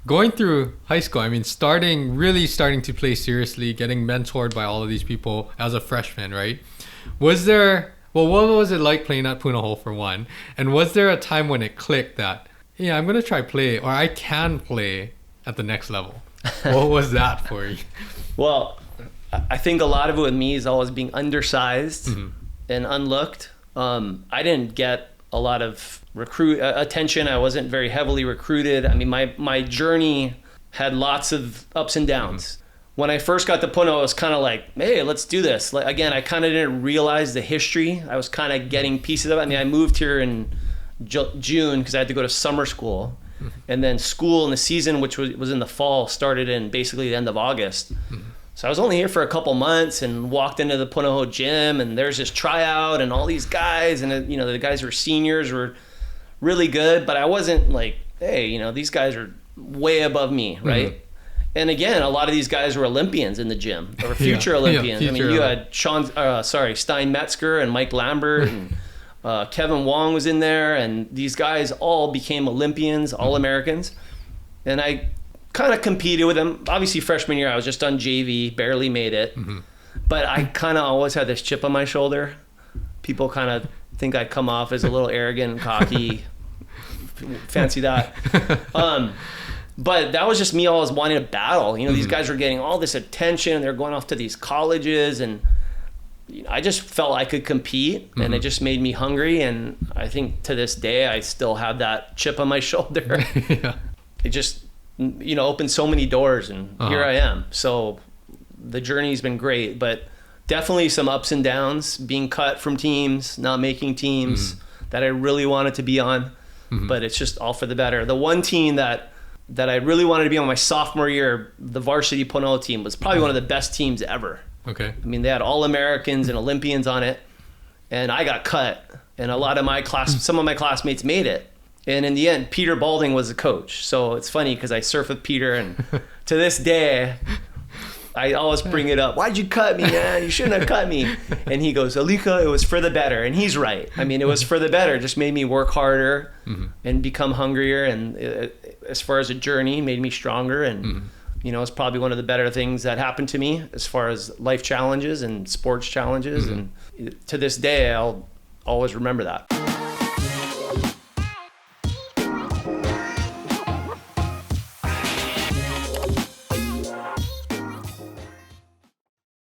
going through high school, I mean, really starting to play seriously, getting mentored by all of these people as a freshman, right? What was it like playing at Punahou for one? And was there a time when it clicked that, yeah, I'm going to try play, or I can play at the next level? What was that for you? Well, I think a lot of it with me is always being undersized and unlooked. I didn't get a lot of attention. I wasn't very heavily recruited. I mean, my journey had lots of ups and downs. When I first got to Puno, it was kind of like, hey, let's do this. Like, again, I kind of didn't realize the history. I was kind of getting pieces of it. I mean, I moved here in June because I had to go to summer school. And then school in the season, which was in the fall, started in basically the end of August. So I was only here for a couple months and walked into the Punahou gym, and there's this tryout and all these guys, and you know, the guys who were seniors were really good, but I wasn't like, hey, you know, these guys are way above me, right? And again, a lot of these guys were Olympians in the gym, or future Olympians. I mean, you had Stein Metzger and Mike Lambert, and Kevin Wong was in there, and these guys all became Olympians, All-Americans. And I kind of competed with them. Obviously, freshman year, I was just on JV, barely made it. But I kind of always had this chip on my shoulder. People kind of think I come off as a little arrogant and cocky. Fancy that. But that was just me always wanting to battle. You know, these guys were getting all this attention. They're going off to these colleges, and you know, I just felt I could compete, and it just made me hungry. And I think to this day, I still have that chip on my shoulder. It just, you know, opened so many doors, and here I am. So the journey's been great, but definitely some ups and downs, being cut from teams, not making teams that I really wanted to be on, but it's just all for the better. The one team that I really wanted to be on my sophomore year, the varsity Punahou team, was probably one of the best teams ever. Okay. I mean, they had All-Americans and Olympians on it, and I got cut, and a lot of some of my classmates made it. And in the end, Peter Balding was the coach. So it's funny because I surf with Peter, and to this day, I always bring it up. Why'd you cut me, man? You shouldn't have cut me. And he goes, Alika, it was for the better. And he's right. I mean, it was for the better. It just made me work harder and become hungrier. And as far as a journey, made me stronger. And, you know, it's probably one of the better things that happened to me as far as life challenges and sports challenges. And to this day, I'll always remember that.